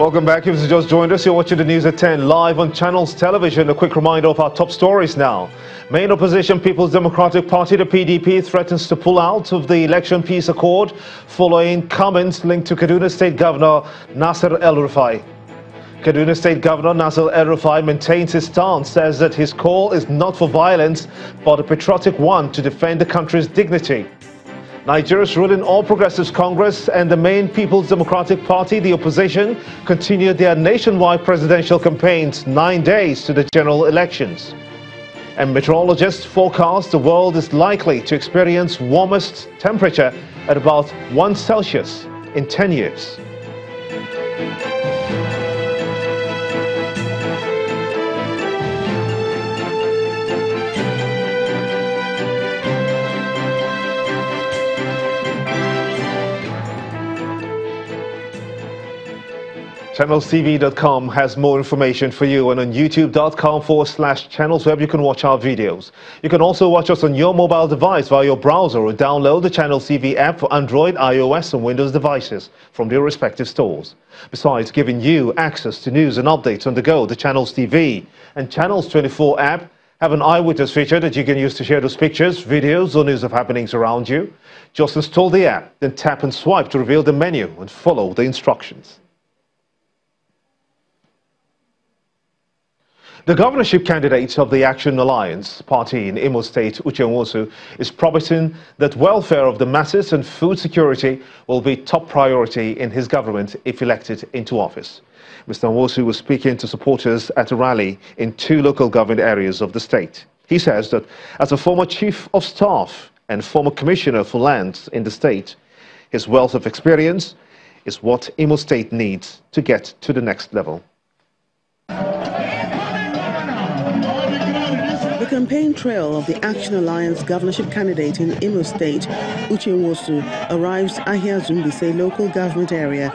Welcome back. If you just joined us, you're watching the news at 10 live on Channels Television. A quick reminder of our top stories now. Main opposition People's Democratic Party, the PDP, threatens to pull out of the election peace accord following comments linked to Kaduna State Governor Nasir El-Rufai. Kaduna State Governor Nasir El-Rufai maintains his stance, says that his call is not for violence but a patriotic one to defend the country's dignity. Nigeria's ruling All Progressives Congress and the main People's Democratic Party, the opposition, continued their nationwide presidential campaigns 9 days to the general elections. And meteorologists forecast the world is likely to experience warmest temperature at about 1 Celsius in 10 years. ChannelsTV.com has more information for you, and on youtube.com/channelsweb you can watch our videos. You can also watch us on your mobile device via your browser or download the Channels TV app for Android, iOS and Windows devices from their respective stores. Besides giving you access to news and updates on the go, the Channels TV and Channels 24 app have an eyewitness feature that you can use to share those pictures, videos or news of happenings around you. Just install the app, then tap and swipe to reveal the menu and follow the instructions. The governorship candidate of the Action Alliance party in Imo State, Uche Nwosu, is promising that welfare of the masses and food security will be top priority in his government if elected into office. Mr. Nwosu was speaking to supporters at a rally in 2 local government areas of the state. He says that as a former chief of staff and former commissioner for lands in the state, his wealth of experience is what Imo State needs to get to the next level. The campaign trail of the Action Alliance governorship candidate in Imo State, Uche Nwosu, arrives at Ahia Zumbise local government area,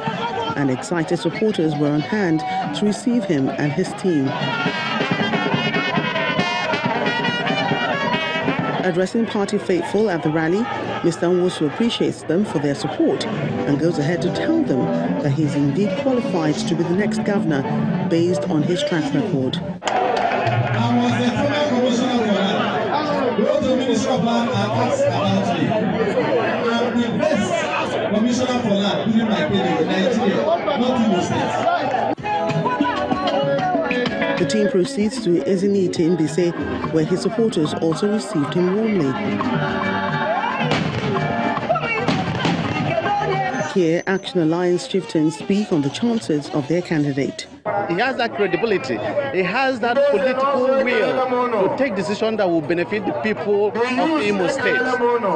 and excited supporters were on hand to receive him and his team. Addressing party faithful at the rally, Mr. Nwosu appreciates them for their support and goes ahead to tell them that he is indeed qualified to be the next governor based on his track record. I was the former commissioner for land. Go to Ministry of Land and ask about me. I'm the best commissioner for land during my period in Nigeria, not in the States. The team proceeds to Ezinite in Mbise, where his supporters also received him warmly. Here, Action Alliance chieftains speak on the chances of their candidate. He has that credibility. He has that political will to take decisions that will benefit the people of Imo State.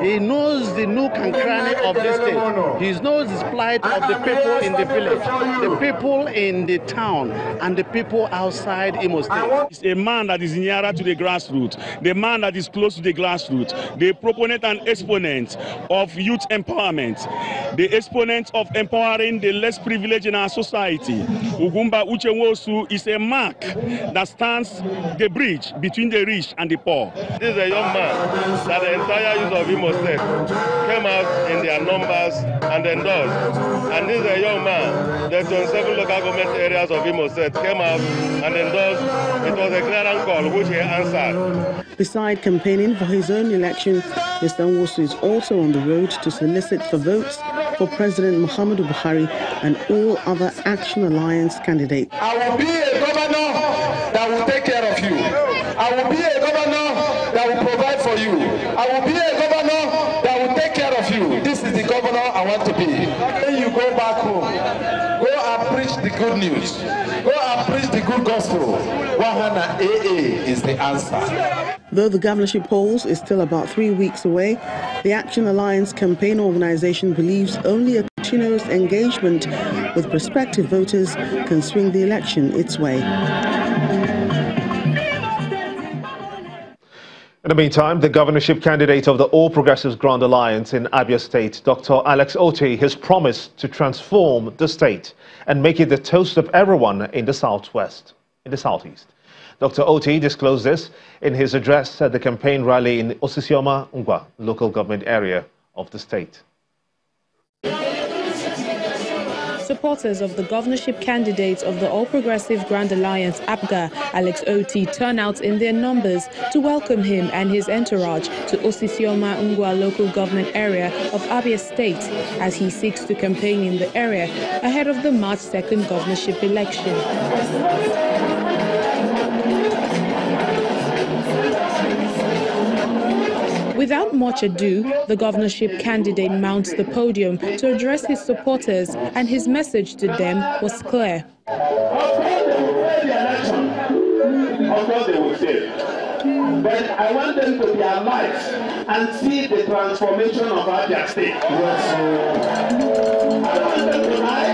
He knows the nook and cranny of this state. He knows the plight of the people in the village, the people in the town, and the people outside Imo State. He's a man that is nearer to the grassroots, the man that is close to the grassroots, the proponent and exponent of youth empowerment, the exponent of empowering the less privileged in our society. Ugumba Uche Nwosu is a mark that stands the bridge between the rich and the poor. This is a young man that the entire youth of Imo State came out in their numbers and endorsed. And this is a young man that 27 local government areas of Imo State came out and endorsed. It was a clear call which he answered. Beside campaigning for his own election, Mr. Nwosu is also on the road to solicit for votes for President Muhammadu Buhari and all other Action Alliance candidates. I will be a governor that will take care of you. I will be a governor that will provide for you. I will be a governor that will take care of you. This is the governor I want to be. When you go back home, go and preach the good news. Go and preach the good gospel. Wahana AA is the answer. Though the governorship polls is still about 3 weeks away, the Action Alliance campaign organization believes only a continuous engagement with prospective voters can swing the election its way. In the meantime, the governorship candidate of the All Progressives Grand Alliance in Abia State, Dr. Alex Otti, has promised to transform the state and make it the toast of everyone in the southeast. Dr. Otti disclosed this in his address at the campaign rally in Osisioma Ngwa, local government area of the state. supporters of the governorship candidates of the All Progressive Grand Alliance APGA, Alex Otti, turn out in their numbers to welcome him and his entourage to Osisioma Ngwa local government area of Abia State as he seeks to campaign in the area ahead of the March 2nd governorship election. Without much ado, the governorship candidate mounts the podium to address his supporters, and his message to them was clear. Of course they will fail. But I want them to be alive and see the transformation of Abia State. Yes. I want them to die.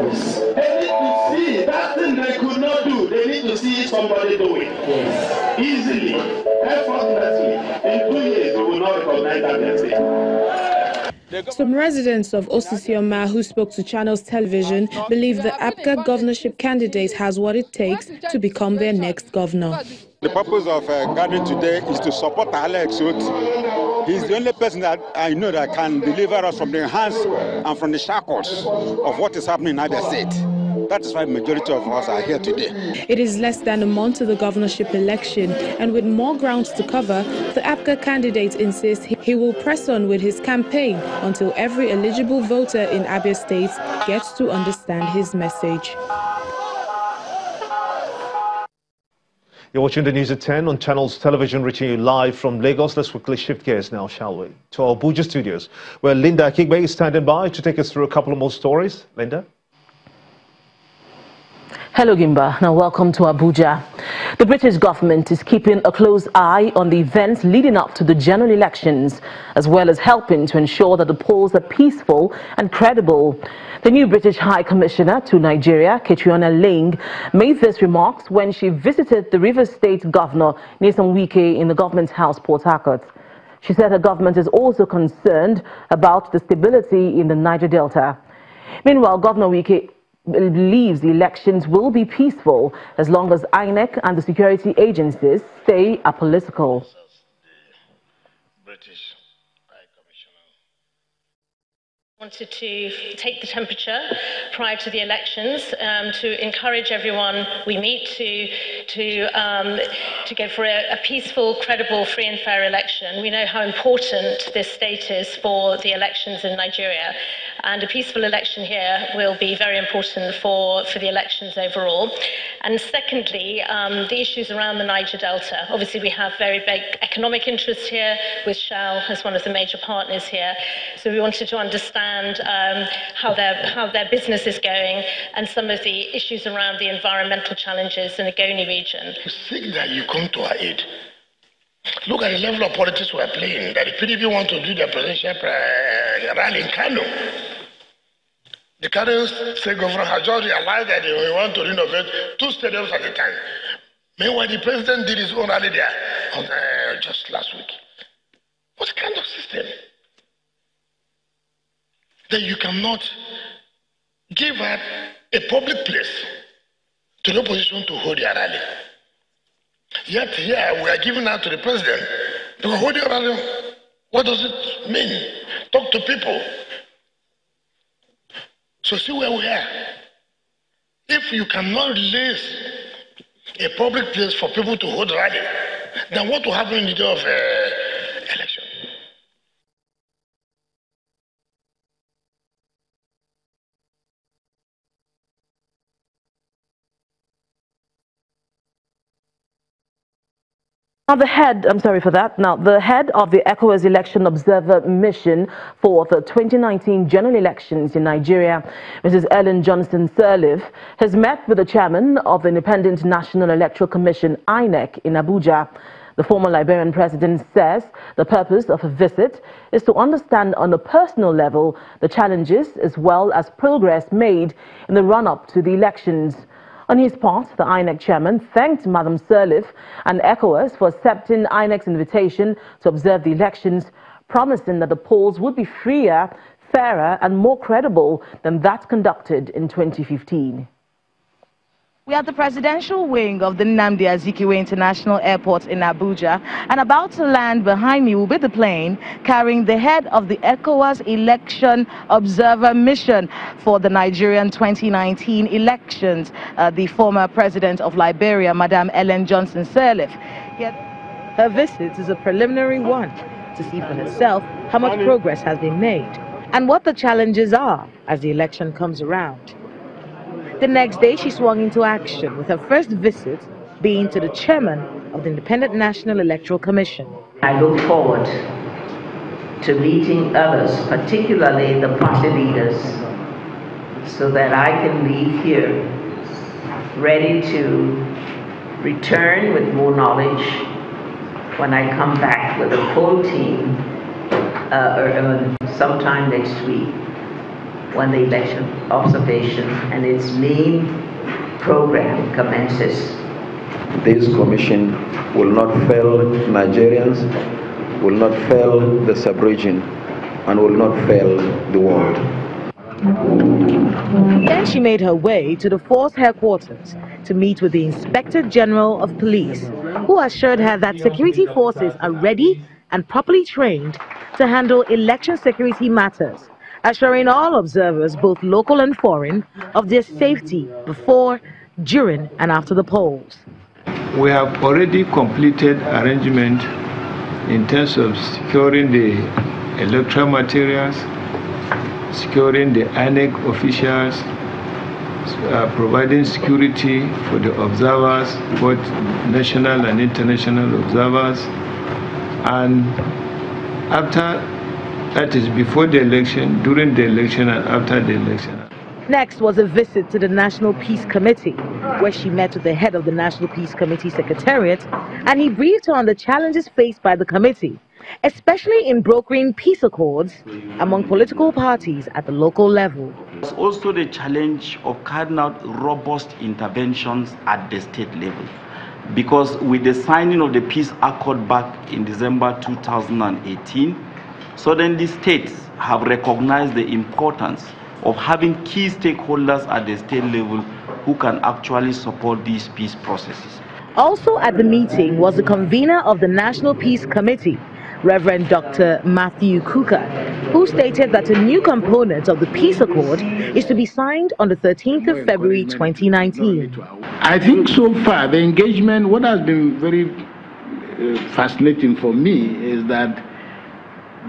Yes. They need to see that thing they could not do. They need to see somebody do it. Yes. Easily, effortlessly. In 2 years, we will not recognize Abia State. Some residents of Osisioma who spoke to Channels Television believe the APGA governorship candidate has what it takes to become their next governor. The purpose of gathering today is to support Alex Otti. He's the only person that I know that can deliver us from the hands and from the shackles of what is happening in Abia State. That is why the majority of us are here today. It is less than a month to the governorship election, and with more grounds to cover, the APGA candidate insists he will press on with his campaign until every eligible voter in Abia State gets to understand his message. You're watching the news at 10 on Channels Television, reaching you live from Lagos. Let's quickly shift gears now, shall we, to our Abuja studios, where Linda Akigbe is standing by to take us through a couple of more stories. Linda? Hello Gimba, now welcome to Abuja. The British government is keeping a close eye on the events leading up to the general elections, as well as helping to ensure that the polls are peaceful and credible. The new British High Commissioner to Nigeria, Ketriona Ling, made these remarks when she visited the Rivers State Governor, Nyesom Wike, in the government house, Port Harcourt. She said her government is also concerned about the stability in the Niger Delta. Meanwhile, Governor Wike believes the elections will be peaceful as long as INEC and the security agencies stay apolitical. Wanted to take the temperature prior to the elections to encourage everyone we meet to go for a peaceful, credible, free and fair election. We know how important this state is for the elections in Nigeria, and a peaceful election here will be very important for the elections overall. And secondly, the issues around the Niger Delta. Obviously, we have very big economic interests here, with Shell as one of the major partners here. So we wanted to understand how their business is going and some of the issues around the environmental challenges in the Goni region. Seek that you come to our aid. Look at the level of politics we're playing, that the PDP want to do their presidential rally in Kano. The Kano state governor has just realized that they want to renovate 2 stadiums at a time. Meanwhile, the president did his own rally there just last week. What kind of system? That you cannot give out a public place to the opposition to hold their rally. Yet here we are giving out to the president to hold your rally. What does it mean? Talk to people. So see where we are. If you cannot release a public place for people to hold rally, then what will happen in the day of election? Now the head of the ECOWAS Election Observer Mission for the 2019 general elections in Nigeria, Mrs. Ellen Johnson Sirleaf, has met with the chairman of the Independent National Electoral Commission, INEC, in Abuja. The former Liberian president says the purpose of a visit is to understand on a personal level the challenges as well as progress made in the run-up to the elections. On his part, the INEC chairman thanked Madam Sirleaf and ECOWAS for accepting INEC's invitation to observe the elections, promising that the polls would be freer, fairer and more credible than that conducted in 2015. We are at the presidential wing of the Nnamdi Azikiwe International Airport in Abuja, and about to land behind me will be the plane carrying the head of the ECOWAS Election Observer Mission for the Nigerian 2019 elections, the former president of Liberia, Madam Ellen Johnson Sirleaf. Yet her visit is a preliminary one to see for herself how much progress has been made and what the challenges are as the election comes around. The next day, she swung into action, with her first visit being to the chairman of the Independent National Electoral Commission. I look forward to meeting others, particularly the party leaders, so that I can leave here ready to return with more knowledge when I come back with a full team sometime next week, when the election observation and its main program commences. This commission will not fail Nigerians, will not fail the sub-region, and will not fail the world. Then she made her way to the force headquarters to meet with the Inspector General of Police, who assured her that security forces are ready and properly trained to handle election security matters, assuring all observers, both local and foreign, of their safety before, during and after the polls. We have already completed arrangement in terms of securing the electoral materials, securing the INEC officials, providing security for the observers, both national and international observers, and after, that is before the election, during the election and after the election. Next was a visit to the National Peace Committee, where she met with the head of the National Peace Committee Secretariat, and he briefed her on the challenges faced by the committee, especially in brokering peace accords among political parties at the local level. There's also the challenge of carrying out robust interventions at the state level, because with the signing of the peace accord back in December 2018, suddenly states have recognized the importance of having key stakeholders at the state level who can actually support these peace processes. Also at the meeting was the convener of the National Peace Committee, Reverend Dr. Matthew Kuka, who stated that a new component of the peace accord is to be signed on the 13th of February 2019. I think so far the engagement, what has been very fascinating for me is that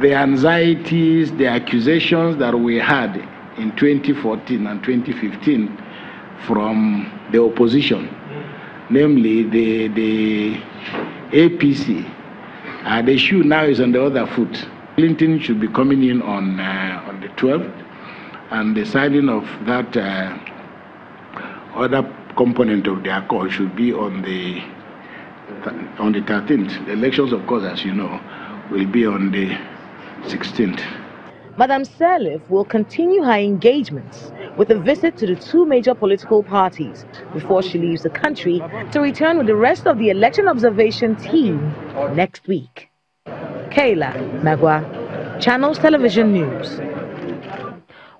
the anxieties, the accusations that we had in 2014 and 2015 from the opposition, namely the APC, the shoe now is on the other foot. Clinton should be coming in on the 12th, and the signing of that other component of the accord should be on the 13th. The elections, of course, as you know, will be on the 16th. Madam Sirleaf will continue her engagements with a visit to the two major political parties before she leaves the country to return with the rest of the election observation team next week. Kayla Magwa, Channels Television News.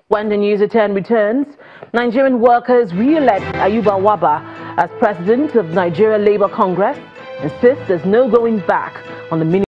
When the News at 10 returns, Nigerian workers re-elect Ayuba Waba as president of Nigeria Labour Congress, insists there's no going back on the